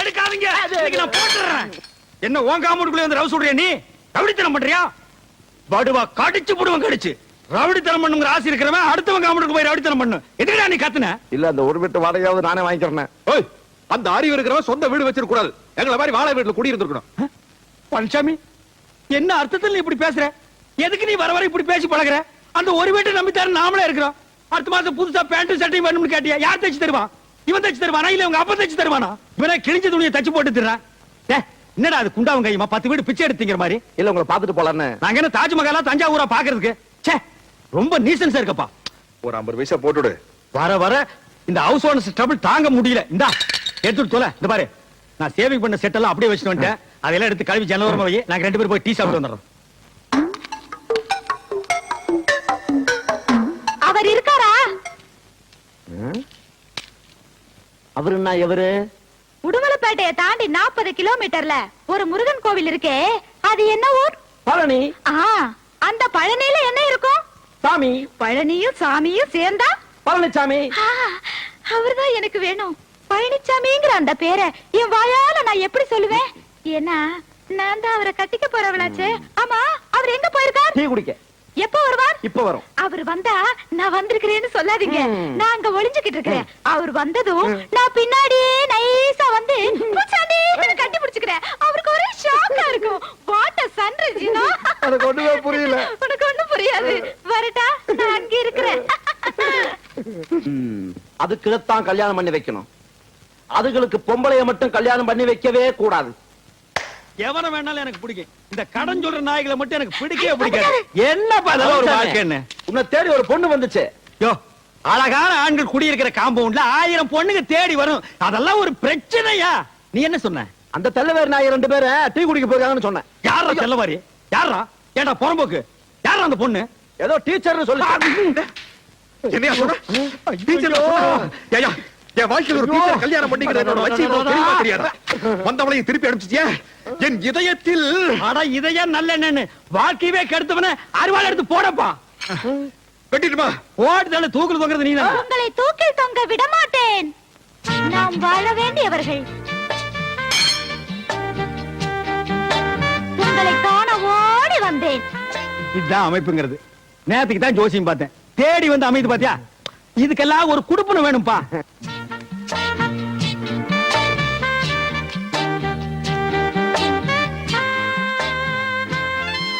எடுக்காதீங்க, நான் போட்டுறேன். என்ன உன் காம்பவுண்டுக்குள்ள வந்து ரவுஸ் விடுறியா? நீ ரவுடித்தனம் பண்றியா? வடுவா கடிச்சு போடுவன், கடிச்சு. ரவுடித்தனம் பண்ணுங்கிற ஆசை இருக்கிறவன் அடுத்தவன் காம்பவுண்டுக்கு போய் ரவுடித்தனம் பண்ணு. எதுக்குடா நீ கத்துன? இல்ல அந்த ஒரு வீட்டு வாடகையாவது நானே வாங்கிக்கிறேன். ஓய், அந்த அறிவு இருக்கிறவன் சொந்த வீடு வச்சிருக்க கூடாது. எங்களை மாதிரி வாழை வீட்டுல குடி இருந்திருக்கணும். பழனிசாமி, என்ன அர்த்தத்தில் நீ இப்படி பேசுற? எதுக்கு நீ வர வர இப்படி பேசி பழகுற? அந்த ஒரு வீட்டை நம்பித்தாரு நாமளே இருக்கிறோம். அடுத்த மாசம் புதுசா பேண்ட் சட்டையும் வேணும்னு கேட்டியா? யார் தச்சு தருவான்? இவன் தச்சு தருவானா இல்ல உங்க அப்பா தச்சு தருவானா? இவனே கிழிஞ்ச துணியை தச்சு போட்டு தர்றான். என்னடா அது குண்டாவும் கையுமா 10 வீடு பிச்சை எடுத்தீங்கிற மாதிரி? இல்ல உங்களை பாத்துட்டு போலான்னு. நாங்க என்ன தாஜ்மஹாலா தஞ்சாவூரா பாக்குறதுக்கு? ச்சே, ரொம்ப நீசன்ஸா இருக்கப்பா. ஒரு 50 பைசா போட்டுடு. வர வர இந்த ஹவுஸ் ஓனர்ஸ் ட்ரபிள் தாங்க முடியல. இந்தா எடுத்துட்டு தொலை. இந்த பாரு, நான் சேவிங் பண்ண செட் எல்லாம் அப்படியே வச்சுட்டு வந்துட்டேன். அதெல்லாம் எடுத்து கழுவி ஜன்னலோரமா வை. நாங்க 2 பேரும் போய் டீ சாப்பிட்டு வந்துடுறோம். அவர் இருக்காரா? அவரு என்ன எவரு? உடுமலைப்பேட்டையை தாண்டி 40 கிலோமீட்டர்ல ஒரு முருகன் கோவில் இருக்கே, அது என்ன ஊர்? பழனி. அந்த பழனியில என்ன இருக்கும்? சாமி. பழனியும் சாமியும் சேர்ந்தா பழனிசாமி. அவர்தான் எனக்கு வேணும். பழனிசாமிங்கிற அந்த பேரை என் வாயால நான் எப்படி சொல்லுவேன்? ஏன்னா நான் தான் அவரை கட்டிக்க போறவளாச்சே. ஆமா, அவர் எங்க போயிருக்கார்? டீ குடிக்க. எப்ப வருவார்? இப்ப வரும். அவர் வந்தா நான் வந்திருக்கிறேன்னு சொல்லாதீங்க. நான் அங்க ஒளிஞ்சுக்கிட்டு இருக்கிறேன். அவர் வந்ததும் நான் பின்னாடியே நைஸா வந்து கட்டி பிடிச்சுக்கிறேன். அவருக்கு ஒரே ஷாக்கா இருக்கும். What a sunrise, you know? எனக்கு ஒண்ணுமே புரியல. உனக்கு ஒண்ணும் புரியாது. வரட்டா, நான் அங்க இருக்கிறேன். அதுக்குதான் கல்யாணம் பண்ணி வைக்கணும். அதுகளுக்கு பொம்பளைய மட்டும் கல்யாணம் பண்ணி வைக்கவே கூடாது. எவன வேணாலும் எனக்கு பிடிக்கும். இந்த கடன் சொல்ற நாய்களை மட்டும் எனக்கு பிடிக்கவே பிடிக்காது. என்ன பண்ணல ஒரு வாழ்க்கைன்னு. உன்னை தேடி ஒரு பொண்ணு வந்துச்சு. யோ, அழகான ஆண்கள் குடியிருக்கிற காம்பவுண்ட்ல 1000 பொண்ணுங்க தேடி வரும். அதெல்லாம் ஒரு பிரச்சனையா? நீ என்ன சொன்ன? அந்த தெல்லவேர் நாய் 2 பேரை டீ குடிக்க போறாங்கன்னு சொன்னேன். யாரா தெல்லவாரி? யாரா? ஏண்டா புறம்போக்கு? யாரா அந்த பொண்ணு? ஏதோ டீச்சர்னு சொல்லி. என்னையா சொல்ற? டீச்சர் ஏயா, என் வாழ்க்கையில் ஒரு டீச்சர் கல்யாணம் பண்ணிக்கிறதோட வச்சு தெரியாதா? வந்தவளையும் திருப்பி அனுப்பிச்சிட்டியா? என் இதயத்தில் அட இதயம் நல்ல என்னன்னு வாழ்க்கையவே கெடுத்தவன அருவாள் எடுத்து போடப்பா. வெட்டிட்டுமா? ஓடுதல தூக்கில் தொங்குறது நீ தான். உங்களை தூக்கில் தொங்க விட மாட்டேன். நாம் வாழ வேண்டியவர்கள். உங்களை காண ஓடி வந்தேன். இதுதான் அமைப்புங்கிறது. நேத்துக்கு தான் ஜோசியம் பார்த்தேன். தேடி வந்து அமைது பாத்தியா? இதுக்கெல்லாம் ஒரு குடுப்பன வேணும்பா.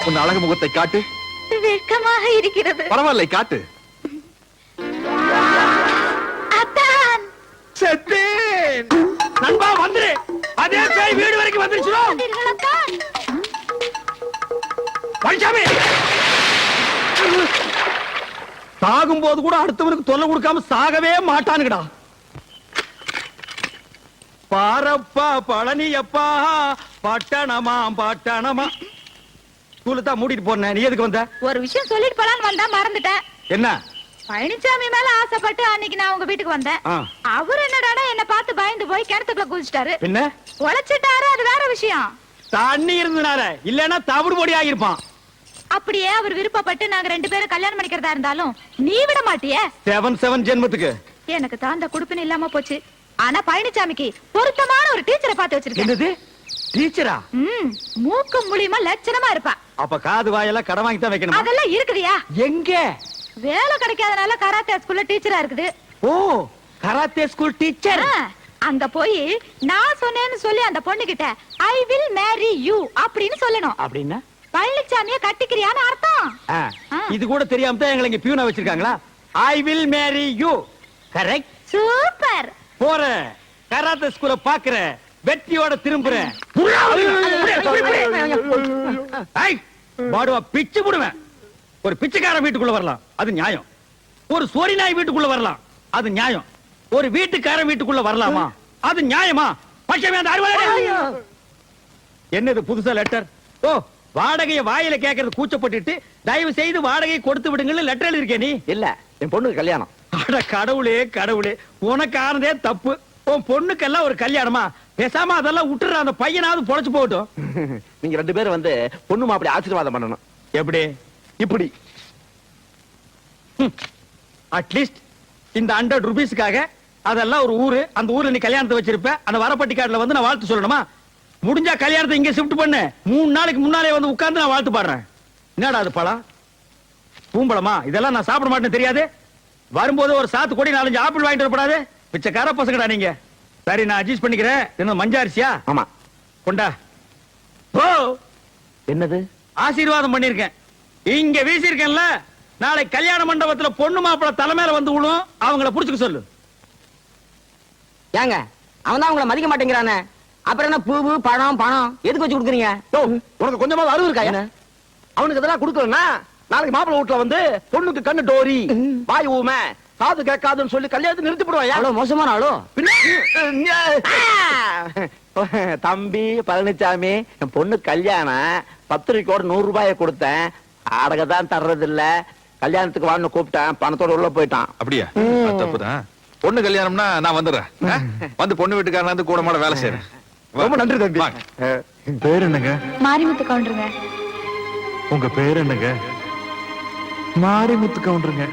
உன் அழகு முகத்தை காட்டு. வெட்கமாக இருக்கிறது. பரவாயில்லை, காட்டு. அத்தான், செத்தேன். நண்பா வந்துரு. அதே பேய் வீடு வரைக்கும் வந்துருச்சு. அத்தான். பழனிசாமி, சாகும் போது கூட அடுத்தவனுக்கு தொல்லை கொடுக்காம சாகவே மாட்டானுங்கடா. பாரப்பா பழனியப்பா, பட்டணமா பட்டணமா. ஸ்கூலுதான் மூடிட்டு போனேன். நீ எதுக்கு வந்த? ஒரு விஷயம் சொல்லிட்டு போலான்னு வந்தா மறந்துட்டேன். என்ன? பழனிசாமி மேல ஆசைப்பட்டு அன்னைக்கு நான் உங்க வீட்டுக்கு வந்தேன். அவர் என்னடானா என்ன பார்த்து பயந்து போய் கிணத்துக்குள்ள குதிச்சிட்டாரு. என்ன? உழைச்சிட்டாரு, அது வேற விஷயம். தண்ணி இருந்தனால, இல்லன்னா தவிடு பொடி ஆகிருப்பான். அப்படியே அவர் விருப்பப்பட்டு நாங்க 2 பேரும் கல்யாணம் பண்ணிக்கிறதா இருந்தாலும் நீ விட மாட்டியே. 7 ஜென்மத்துக்கு எனக்கு தான் அந்த குடுப்பின இல்லாம போச்சு. ஆனா பழனிசாமிக்கு பொருத்தமான ஒரு டீச்சரை பார்த்து வச்சிருக்கேன். என்னது? டீச்சரா? மூக்கு மூலியமா லட்சணமா இருப்பா. அப்ப காது வாயெல்லாம் கடன் வாங்கி தான் வைக்கணும். அதெல்லாம் இருக்குதியா? எங்க? வேலை கிடைக்காதனால கராத்தே ஸ்கூல்ல டீச்சரா இருக்குது. ஓ, கராத்தே ஸ்கூல் டீச்சர். அங்க போய் நான் சொன்னேன்னு சொல்லி அந்த பொண்ணு கிட்ட ஐ வில் மேரி யூ அப்படின்னு சொல்லணும். அப்படின்னா பழனிசாமிய கட்டிக்கிறியான்னு அர்த்தம். இது கூட தெரியாம தான் எங்களை இங்க பியூனா வச்சிருக்காங்களா? I will marry you. Correct. Super. போறேன், கராத்தே ஸ்கூல பாக்குறேன், வெற்றியோட திரும்புறேன். பாடுவா பிச்சு போடுவேன். ஒரு பிச்சைக்கார வீட்டுக்குள்ள வரலாம், அது நியாயம். ஒரு சோரி நாய் வீட்டுக்குள்ள வரலாம், அது நியாயம். ஒரு வீட்டுக்காரன் வீட்டுக்குள்ள வரலாமா? அது நியாயமா? என்னது புதுசா லெட்டர்? ஓ, வாடகைய வாயில கேட்கறது கூச்சப்பட்டுட்டு தயவு செய்து வாடகை கொடுத்து விடுங்கன்னு லெட்டர் எழுதிருக்கே நீ? இல்ல, என் பொண்ணுக்கு கல்யாணம். அட கடவுளே கடவுளே, உனக்கு ஆனதே தப்பு. உன் பொண்ணுக்கெல்லாம் ஒரு கல்யாணமா? பேசாம அதெல்லாம் விட்டுற, அந்த பையனாவது பொழைச்சு போகட்டும். நீங்க 2 பேரும் வந்து பொண்ணு மாப்பிளை ஆசீர்வாதம் பண்ணணும். எப்படி? இப்படி. அட்லீஸ்ட் இந்த 100 ரூபீஸ்க்காக அதெல்லாம் ஒரு ஊரு. அந்த ஊர்ல நீ கல்யாணத்தை வச்சிருப்ப. அந்த வரப்பட்டி காட்டுல வந்து நான் வாழ்த்து சொல்லணுமா? முடிஞ்சா கல்யாணத்தை இங்க ஷிஃப்ட் பண்ணு. 3 நாளைக்கு முன்னாலே வந்து உட்கார்ந்து நான் வாழ்த்து பாடுறேன். என்னடா அது பழம்? பூம்பழமா? இதெல்லாம் நான் சாப்பிட மாட்டேன்னு தெரியாது? வரும்போது ஒரு சாத்து கொடி 4-5 ஆப்பிள் வாங்கிட்டு வரப்படாது? பிச்சைக்கார பசங்கடா நீங்க. சரி, நான் அட்ஜஸ்ட் பண்ணிக்கிறேன். என்ன மஞ்சாரிசியா? ஆமா. கொண்டா. ஓ, என்னது? ஆசீர்வாதம் பண்ணிருக்கேன். இங்க வீசிருக்கேன்ல, நாளை கல்யாண மண்டபத்துல பொண்ணு மாப்பிள தலைமையில வந்து விழும். அவங்கள புடிச்சுக்க சொல்லு. ஏங்க அவன் தான் உங்களை மதிக்க மாட்டேங்கிறானே, அப்புறம் என்ன பூ பணம் எதுக்கு வச்சு கொடுக்குறீங்க? உனக்கு கொஞ்சமா அறிவு இருக்கா? என்ன அவனுக்கு இதெல்லாம் கொடுக்கலன்னா நாளைக்கு மாப்பிள்ளை வீட்டுல வந்து பொண்ணுக்கு கண்ணு டோரி, வாய் ஊமை, காது கேட்காதுன்னு சொல்லி கல்யாணத்தை நிறுத்தி போடுவாயா? அவ்வளவு மோசமான ஆளோ? தம்பி பழனிசாமி, என் பொண்ணு கல்யாணம், பத்திரிக்கையோட 100 ரூபாயை கொடுத்தேன். அடக தான் தர்றது இல்ல. கல்யாணத்துக்கு வான்னு கூப்பிட்டேன், பணத்தோட உள்ள போயிட்டான். அப்படியா? தப்புதான். பொண்ணு கல்யாணம்னா நான் வந்துடுறேன். வந்து பொண்ணு வீட்டுக்காரன் வந்து கூட மாட வேலை செய்யறேன். ரொம்ப நன்றி தம்பி. பேர் என்னங்க? மாரிமுத்து கவுண்டருங்க. உங்க பேர் என்னங்க? மாரிமுத்து கவுண்டருங்க.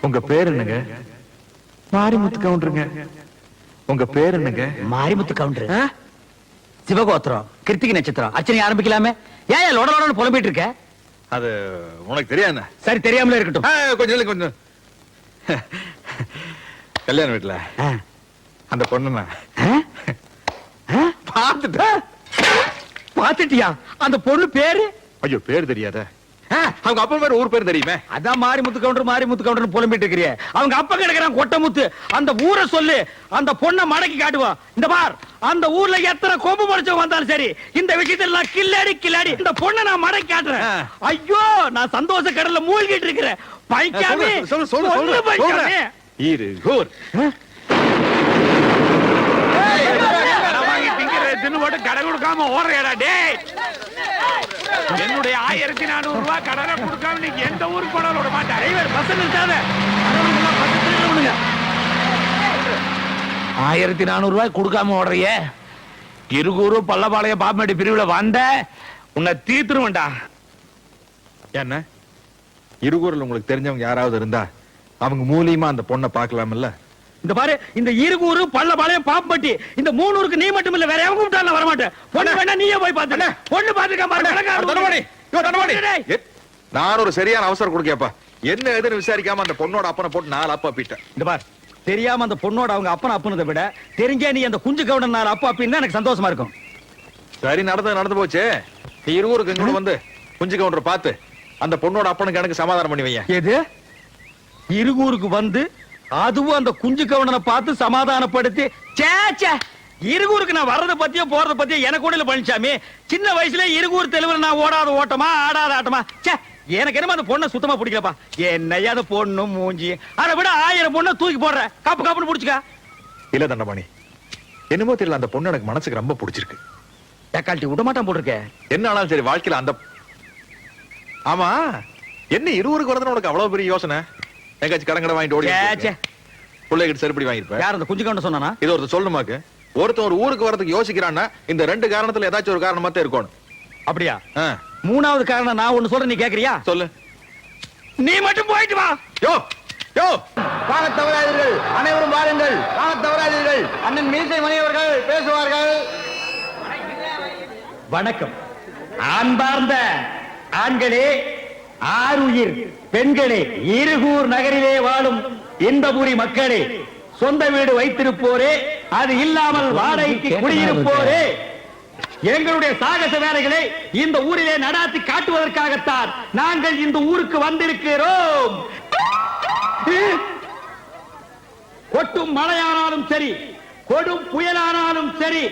உங்க பேர் என்னங்க? மாரிமுத்து கவுண்டருங்க. உங்க பேர் என்னங்க? மாரிமுத்து கவுண்டர். சிவகோத்திரம், கிருத்திகை நட்சத்திரம். அர்ச்சனை ஆரம்பிக்கலாமே. ஏன் லொடலோடன்னு புலம்பிட்டு இருக்க? அது உனக்கு தெரியாது. சரி, தெரியாமலே இருக்கட்டும். கொஞ்சம் கல்யாண வீட்டுல அந்த பொண்ணு பாத்துட்டியா? அந்த பொண்ணு பேரு? ஐயோ, பேர் தெரியாத? அவங்க அப்பா பேர், ஊர் பேர் தெரியுமே. அதான் மாரிமுத்து கவுண்டர் புலம்பிட்டு இருக்கிறிய. அவங்க அப்பா கிடக்குறான் கொட்டமுத்து. அந்த ஊரை சொல்லு, அந்த பொண்ணை மடக்கி காட்டுவான். இந்த பார், அந்த ஊர்ல எத்தனை கொம்பு முடிச்சவங்க வந்தாலும் சரி, இந்த விஷயத்துல நான் கில்லாடி இந்த பொண்ணை நான் மடக்கி காட்டுறேன். ஐயோ, நான் சந்தோஷ கடல்ல மூழ்கிட்டு இருக்கிறேன். பைக்காமே சொல்லு பைக்காமே. இரு ஊர் தின்னு கடை கொடுக்காம ஓடுறா டேய். என்னுடைய 1400 ரூபாய் கடனை கொடுக்காம நீங்க எந்த ஊருக்கு போனாலும் விட மாட்டேன். Driver bus நிறுத்தாத. 1400 ரூபாய் கொடுக்காம ஓடுறிய? இருகூரு பள்ளபாளையம் பாப்பமேடு பிரிவுல வந்த உன்னை தீத்துருவேன்டா. என்ன இருகூர்ல உங்களுக்கு தெரிஞ்சவங்க யாராவது இருந்தா அவங்க மூலியமா அந்த பொண்ணை பார்க்கலாம்ல? இந்த பாரு, இந்த இருகூரு பள்ளபாளையம் பாப்பட்டி இந்த 3 ஊருக்கு நீ மட்டும் இல்ல, வேற எவங்க கூப்பிட்டாலும் வர மாட்டேன். பொண்ணு வேணா நீயே போய் பாத்து. பொண்ணு பாத்துக்க பாரு. நான் ஒரு சரியான அவசரம் கொடுக்கப்பா. என்ன எதுன்னு விசாரிக்காம அந்த பொண்ணோட அப்பனை போட்டு 4 அப்பா பீட்டேன். இந்த பார், தெரியாம அந்த பொண்ணோட அவங்க அப்பனை அப்புனதை விட தெரிஞ்சே நீ அந்த குஞ்சு கவுண்டன் 4 அப்பா அப்படின்னு எனக்கு சந்தோஷமா இருக்கும். சரி, நடந்து போச்சு. நீ இருகூருக்கு எங்க வந்து குஞ்சு கவுண்டர் பார்த்து அந்த பொண்ணோட அப்பனுக்கு எனக்கு சமாதானம் பண்ணி வைய. எது? இருகூருக்கு வந்து அதுவும் அந்த குஞ்சு கவுண்டனை பார்த்து சமாதானப்படுத்தி? சேச்சே, இருகூருக்கு நான் வர்றத பத்தியோ போறத பத்தியோ எனக்கு கூட இல்ல பழனிசாமி. சின்ன வயசுல இருகூர் தெலுங்குல நான் ஓடாத ஓட்டமா ஆடாத ஆட்டமா. சே, எனக்கு என்னமா அந்த பொண்ணை சுத்தமா பிடிக்கலப்பா. என்னையா அந்த பொண்ணு மூஞ்சி, அதை விட 1000 பொண்ணை தூக்கி போடுற. காப்புன்னு புடிச்சுக்க. இல்ல தண்டபாணி, என்னமோ தெரியல, அந்த பொண்ணு எனக்கு மனசுக்கு ரொம்ப பிடிச்சிருக்கு. தக்காளி விட மாட்டான் போட்டிருக்க. என்ன ஆனாலும் சரி, வாழ்க்கையில அந்த ஆமா என்ன இருவருக்கு வரதுன்னு உனக்கு அவ்வளவு பெரிய யோசனை? எங்காச்சும் கடங்கடை வாங்கிட்டு ஓடி பிள்ளைகிட்ட செருப்படி வாங்கிருப்பேன். யார் அந்த குஞ்சு கவுண்டன் சொன்னானா? இது ஒருத்தர் சொல்லணுமாக்கு. ஒருத்தன் ஒரு ஊருக்கு வரதுக்கு யோசிக்கிறான்னா இந்த 2 காரணத்துல ஏதாச்சும் ஒரு காரணமா தான் இருக்கணும். அப்படியா? 3வது காரணம் நான் ஒண்ணு சொல்றேன், நீ கேக்குறியா? சொல்லு. நீ மட்டும் போயிட்டு வா. யோ யோ, வாங்க தவறாதீர்கள், அனைவரும் வாருங்கள். வாங்க தவறாதீர்கள், அண்ணன் மீசை மணியவர்கள் பேசுவார்கள். வணக்கம். அன்பார்ந்த ஆண்களே, ஆருயிர் பெண்களே, இருகூர் நகரிலே வாழும் இன்பபுரி மக்களே, சொந்த வீடு வைத்திருப்போரே, அது இல்லாமல் வாடகைக்கு குடியிருப்போரே, எங்களுடைய சாகச வேலைகளை இந்த ஊரிலே நடாத்தி காட்டுவதற்காகத்தான் நாங்கள் இந்த ஊருக்கு வந்திருக்கிறோம். கொட்டும் மழையானாலும் சரி, கொடும் புயலானாலும் சரி,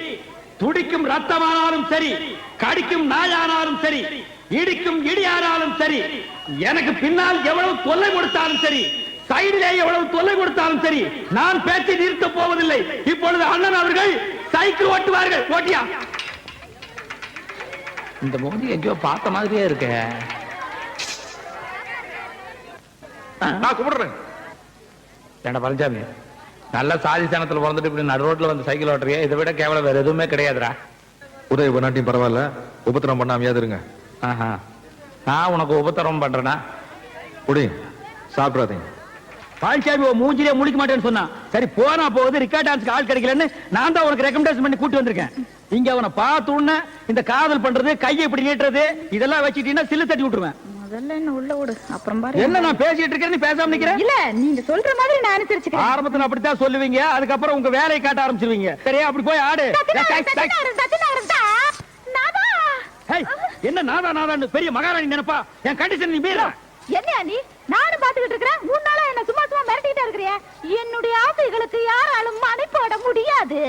துடிக்கும் ரத்தமானாலும் சரி, கடிக்கும் நாயானாலும் சரி, இடிக்கும் இடியானாலும் சரி, எனக்கு பின்னால் எவ்வளவு தொல்லை கொடுத்தாலும் சரி, சைடிலே எவ்வளவு தொல்லை கொடுத்தாலும் சரி, நான் பேச்சை நிறுத்த போவதில்லை. இப்பொழுது அண்ணன் அவர்கள் சைக்கிள் ஓட்டுவார்கள். ஓட்டியா? இந்த மோதி எங்கேயோ பார்த்த மாதிரியே இருக்க. நான் கும்பிடுறேன். ஏண்டா பழனிசாமி, நல்ல சாதி ஸ்தானத்துல பிறந்துட்டு இப்படி நடு ரோட்ல வந்து சைக்கிள் ஓட்டுறியா? இதை விட கேவலம் வேற எதுவுமே கிடையாதுடா. உதவி பண்ணாட்டியும் பரவாயில்ல, உபத்திரம் பண்ணாமையாவது இருங்க. நான் உனக்கு உபத்திரம் பண்றேனா? குடி, சாப்பிடாதீங்க. பால்சாமி மூஞ்சிலே முழிக்க மாட்டேன்னு சொன்னான். சரி போனா போகுது, ரிக்கார்ட் டான்ஸ்க்கு ஆள் கிடைக்கலன்னு நான் தான் உனக்கு ரெக்கமெண்டேஷன் பண்ணி கூட்டி வந்திருக்கேன். இங்க அவனை பார்த்த உடனே இந்த காதல் பண்றது, கையை இப்படி நீட்டுறது இதெல்லாம் வச்சிட்டீங்கன்னா சில்லு தட்டி விட்டுருவேன். முதல்ல என்ன உள்ள விடு, அப்புறம் பாரு. என்ன நான் பேசிட்டு இருக்கேன், நீ பேசாம நிக்கிற? இல்ல நீங்க சொல்ற மாதிரி நான் அனுசரிச்சுக்கிறேன். ஆரம்பத்துல அப்படித்தான் சொல்லுவீங்க, அதுக்கப்புறம் உங்க வேலையை காட்ட ஆரம்பிச்சிருவீங்க. சரியா? அப்படி போய் ஆடு. ஹேய், என்ன நாதா நாதான்னு பெரிய மகாராணி நினைப்பா? என் கண்டிஷன் நீ மீறா? என்ன நீ? நானும் பாத்துக்கிட்டு இருக்கிறேன். 3 நாளா என்ன சும்மா சும்மா மிரட்டிட்டே இருக்கிறிய. என்னுடைய ஆசைகளுக்கு யாராலும் அணை போட முடியாது.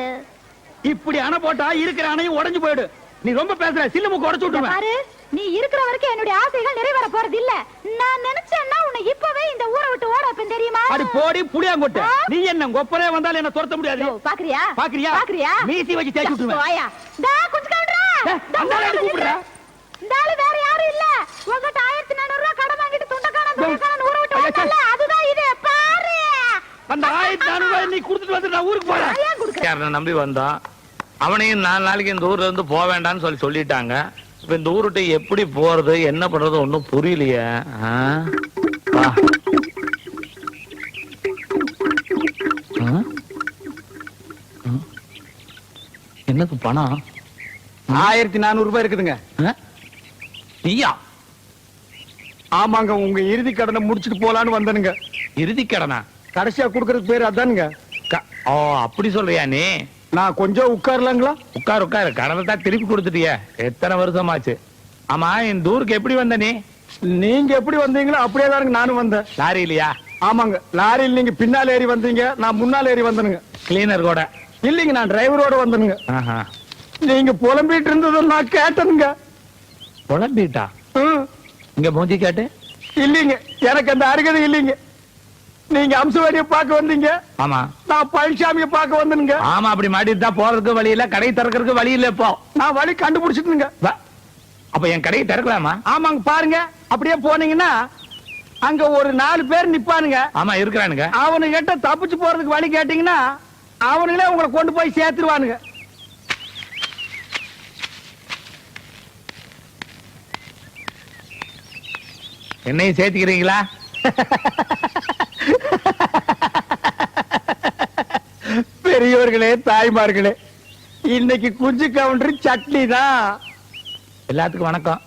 இப்படி அணை போட்டா இருக்கிற அணையும் உடைஞ்சு போயிடு. நீ ரொம்ப பேசுற, சில்லு மூக்கு உடைச்சு விட்டுருவேன். பாரு, நீ இருக்கிற வரைக்கும் என்னுடைய ஆசைகள் நிறைவேற போறது இல்ல. நான் நினைச்சேன்னா உன்னை இப்பவே இந்த ஊரை விட்டு ஓட வைப்பேன், தெரியுமா? அடி போடி புளியாங்கொட்டை. நீ என்ன கொப்பரே வந்தாலும் என்ன துரத்த முடியாது. பாக்குறியா? பாக்குறியா? பாக்குறியா? மீசி வச்சு தேய்ச்சி விட்டுருவேன். வாயா. டா கொஞ்சம் கவுண்டரா. அந்த ஆளு கூப்பிடுறா. இந்த ஆளு வேற யாரும் இல்ல. உங்ககிட்ட 1400 ரூபாய் கடன் வாங்கிட்டு துண்டக்காரன் ஊரை விட்டு ஓடல. அதுதான் இது. பாரு. அந்த 1400 ரூபாய் நீ கொடுத்துட்டு வந்து நான் ஊருக்கு போறேன். ஏன் குடுக்குற? யாரனை நம்பி வந்தான். அவனையும் 4 நாளைக்கு இந்த ஊர்ல இருந்து போக வேண்டாம்னு சொல்லிட்டாங்க. இப்ப இந்த ஊருட்டு எப்படி போறது, என்ன பண்றது ஒண்ணும் புரியலையே. என்னது பணம்? 1400 ரூபாய் இருக்குதுங்க. நீயா? ஆமாங்க, உங்க இறுதி கடனை முடிச்சிட்டு போலான்னு வந்தனுங்க. இறுதி கடனா? கடைசியா குடுக்கறதுக்கு பேரு அதானுங்க. ஓ அப்படி சொல்றியா நீ? நான் கொஞ்சம் உட்காரலாங்களா? உட்காரு உட்காரு. கடனை தான் திருப்பி கொடுத்துட்டிய. எத்தனை வருஷமாச்சு? ஆமா, இந்த ஊருக்கு எப்படி வந்த நீ? நீங்க எப்படி வந்தீங்களோ அப்படியே தானுங்க நானும் வந்தேன். லாரி இல்லையா? ஆமாங்க, லாரியில் நீங்க பின்னால் ஏறி வந்தீங்க, நான் முன்னால் ஏறி வந்தனுங்க. கிளீனர் கூட? இல்லைங்க, நான் டிரைவரோட வந்தனுங்க. ஆஹா. நீங்க புலம்பிட்டு இருந்ததை நான் கேட்டனுங்க. புலம்பிட்டா? இங்க மூஞ்சி காட்டு. இல்லைங்க, எனக்கு அந்த அருகதை இல்லைங்க. நீங்க அம்சவாடிய பார்க்க வந்தீங்க, ஆமா. நான் பழனிசாமியை பார்க்க வந்தனுங்க. ஆமா, அப்படி மாட்டிட்டு தான் போறதுக்கு வழி இல்ல, கடை திறக்கிறதுக்கு வழி இல்ல. இப்போ நான் வழி கண்டுபிடிச்சிட்டுங்க. அப்ப என் கடையை திறக்கலாமா? ஆமாங்க, பாருங்க. அப்படியே போனீங்கன்னா அங்க ஒரு 4 பேர் நிப்பானுங்க. ஆமா இருக்கிறானுங்க. அவனு கிட்ட தப்பிச்சு போறதுக்கு வழி கேட்டீங்கன்னா அவனுங்களே உங்களை கொண்டு போய் சேர்த்துருவானுங்க. என்னையும் சேர்த்துக்கிறீங்களா? பெரியவர்களே, தாய்மார்களே, இன்னைக்கு குஞ்சு கவுண்டர் சட்னி தான். எல்லாத்துக்கும் வணக்கம்.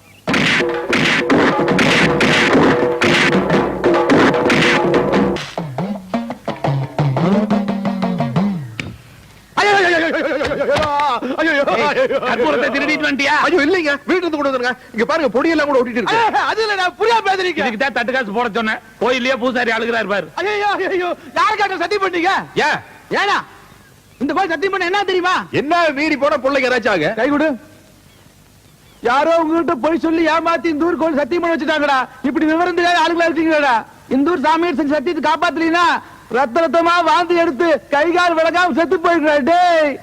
கற்பூரத்தை திருடிட்டு வந்துட்டியா? ஐயோ இல்லைங்க, வீட்டுல இருந்து கொண்டு வந்துருங்க. இங்க பாருங்க, பொடியெல்லாம் கூட ஒட்டிட்டு இருக்கு. அதுல நான் புரியா பேசுறீங்க. இதுக்கு தான் தட்டு காசு போட சொன்னேன். கோயிலே பூசாரி அழுகிறாரு பாரு. ஐயோ ஐயோ, யாருக்காக சத்தியம் பண்ணீங்க? ஏன் ஏனா இந்த மாதிரி சத்தியம் பண்ண என்ன தெரியுமா? என்ன மீறி போன பிள்ளைங்க ஏதாச்சாங்க? கை கொடு. யாரோ உங்ககிட்ட போய் சொல்லி ஏமாத்தி இந்த ஊருக்கு வந்து சத்தியம் பண்ண வச்சுட்டாங்கடா. இப்படி விவரம் தெரியாத ஆளுங்களா இருக்கீங்கடா. இந்த ஊர் சாமியார் செஞ்ச சத்தியத்தை காப்பாத்தலீனா ரத்த ரத்தமா வாந்தி எடுத்து கை கால் விளக்காம செத்து போயிடுறா. டேய்,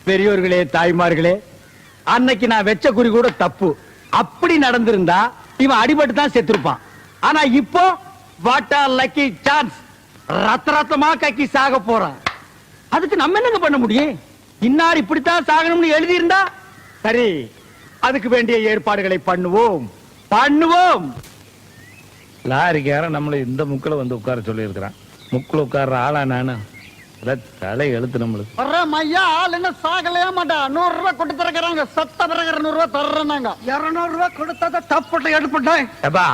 பெரியோர்களே, தாய்மார்களே, அன்னைக்கு நான் வெச்ச குறி கூட தப்பு. அப்படி நடந்திருந்தா இவன் அடிபட்டு தான் செத்துருப்பான். ஆனா இப்போ வாட் ஆர் லக்கி சான்ஸ், ரத்த ரத்தமா கக்கி சாக போறான். அதுக்கு நம்ம என்னங்க பண்ண முடியும்? இன்னார் இப்படித்தான் சாகணும்னு எழுதி இருந்தா சரி, அதுக்கு வேண்டிய ஏற்பாடுகளை பண்ணுவோம் பண்ணுவோம். லாரிக்காரன் நம்மள இந்த முக்குல வந்து உட்கார சொல்லி இருக்கிறான். முக்குல உட்கார்ற ஆளா நானு? தலை எழுத்து நம்மளுக்கு. ஐயா, ஆள் என்ன சாகலையா மாட்டா. 100 ரூபாய் கொண்டு தரக்குறாங்க. சத்த பிறகு 200 ரூபாய் தர்றாங்க. 200 ரூபாய் கொடுத்தா தப்புட்ட எடுப்பட்டேன். எப்பா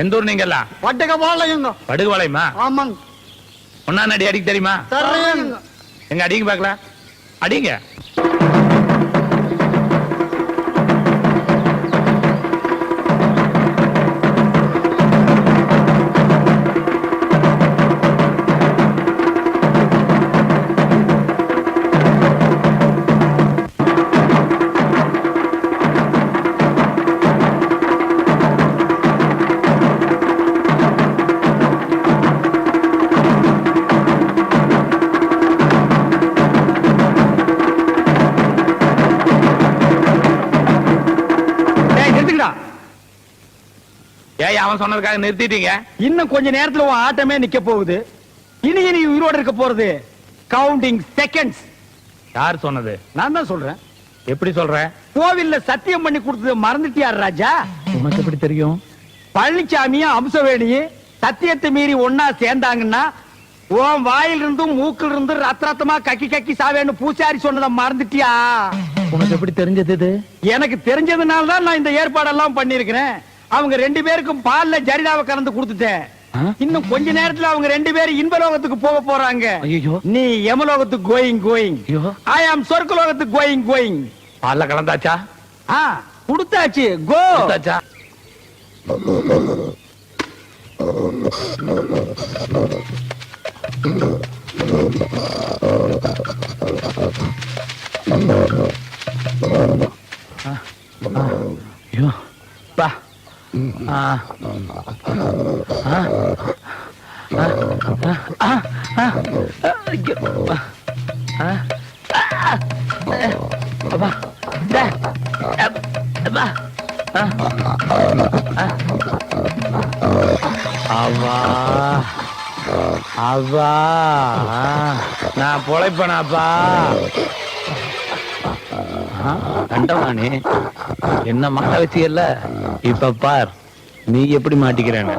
எந்த ஊர் நீங்க எல்லாம்? வட்டக வாழையுங்க. படுகுவாளையமா? ஆமாங்க. ஒன்னா அடி அடிக்க தெரியுமா? தர்றேங்க. எங்க அடிங்க பாக்கலாம். அடிங்க. ஏய், அவன் சொன்னதுக்காக நிறுத்திட்டீங்க? இன்னும் கொஞ்ச நேரத்துல உன் ஆட்டமே நிக்க போகுது. இனி இனி உயிரோட இருக்க போறது கவுண்டிங் செகண்ட்ஸ். யார் சொன்னது? நான் தான் சொல்றேன். எப்படி சொல்ற? கோவில்ல சத்தியம் பண்ணி கொடுத்தது மறந்துட்டியார் ராஜா? உனக்கு எப்படி தெரியும்? பழனிசாமியும் அம்சவேணியும் சத்தியத்தை மீறி ஒன்னா சேர்ந்தாங்கன்னா உன் வாயில இருந்தும் மூக்கில் இருந்து ரத்தமா கக்கி கக்கி சாவேன்னு பூசாரி சொன்னதை மறந்துட்டியா? உனக்கு எப்படி தெரிஞ்சது இது? எனக்கு தெரிஞ்சதுனால தான் நான் இந்த ஏற்பாடெல்லாம் பண்ணிருக்கிறேன். அவங்க 2 பேருக்கும் பால்ல ஜரிதாவை கலந்து கொடுத்துட்டேன். இன்னும் கொஞ்ச நேரத்துல அவங்க 2 பேரும் இன்பலோகத்துக்கு போக போறாங்க. ஐயோ, நீ யமலோகத்துக்கு கோயிங். ஐயோ, ஐ ஆம் சொர்க்கலோகத்துக்கு கோயிங். பால்ல கலந்தாச்சா? கொடுத்தாச்சு. கோ. கொடுத்தாச்சா? ஐயோ, பா. அவா நான் பொழைப்பனாப்பா. கண்டவானே என்ன மாட்ட வச்சியல்ல, இப்ப பார் நீ எப்படி மாட்டிக்கிறேன்னு.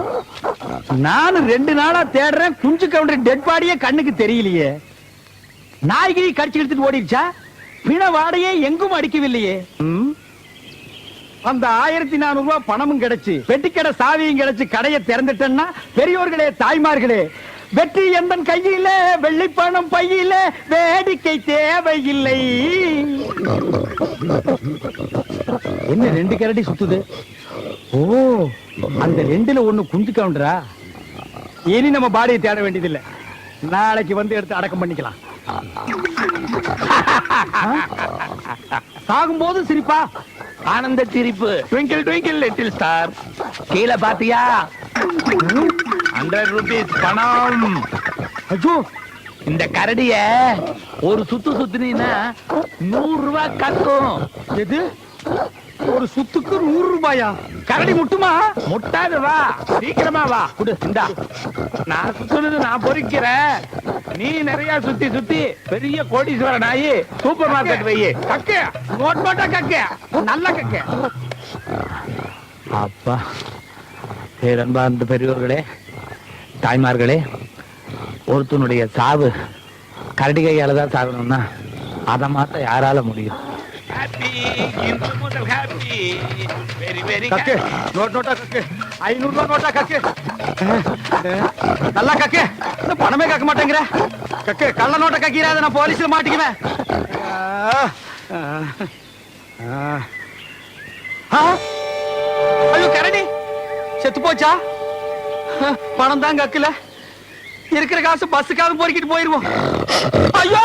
நானும் 2 நாளா தேடுறேன். குஞ்சு கவுண்டர் டெட் பாடியே கண்ணுக்கு தெரியலையே. நாய்கிரி கடிச்சு எடுத்துட்டு ஓடிடுச்சா? பிண வாடையே எங்கும் அடிக்கவில்லையே. அந்த 1400 ரூபாய் பணமும் கிடைச்சு பெட்டிக்கடை சாவியும் கிடைச்சு கடையை திறந்துட்டேன்னா பெரியோர்களே தாய்மார்களே, வெற்றி எந்தன் கையில வெள்ளி பணம் பையில வேடிக்கை தேவையில்லை. என்ன 2 கரடி சுத்துது? ஓ, அந்த 2ல 1 குஞ்சு கவுண்டரா? இனி நம்ம பாடியை தேட வேண்டியதில்லை. நாளைக்கு வந்து எடுத்து அடக்கம் பண்ணிக்கலாம். சாகும்போது சிரிப்பா? ஆனந்த சிரிப்பு. Twinkle twinkle little star. கீழே பாத்தியா? 100 ரூபீஸ் பணம். ஐயோ, இந்த கரடிய ஒரு சுத்து சுத்தினா 100 ரூபாய் கக்கும். எது? ஒரு சுத்துக்கு 100 ரூபாயா? கரடி முட்டுமா? முட்டாது, வா சீக்கிரமா வா. குடு, இந்தா. நான் சுத்துனது நான் பொறிக்கிறேன். நீ நிறைய சுத்தி சுத்தி பெரிய கோடீஸ்வரன் ஆயி சூப்பர் மார்க்கெட் வையே. கக்க நோட் நோட்டா கக்க, நல்ல கக்க. அப்பா, பேரன்பார்ந்த பெரியோர்களே தாய்மார்களே, ஒருத்தனுடைய சாவு கரடி கையால தான் சாகணும்னா அதை மாத்த யாரால முடியும்? கக்கு நோட் நோட்டா கக்கு, 500 ரூபாய் நோட்டா கக்கு. நல்லா கக்கு. பணமே கக்க மாட்டேங்கிற. கக்கு கள்ள நோட்டை கக்கிறாத, நான் போலீஸ்ல மாட்டிக்குவேன். ஐயோ, கரடி செத்து போச்சா? பணம் தான் கக்கல. இருக்கிற காசு பஸ்ஸுக்காவது பொறுக்கிட்டு போயிருவோம். ஐயோ,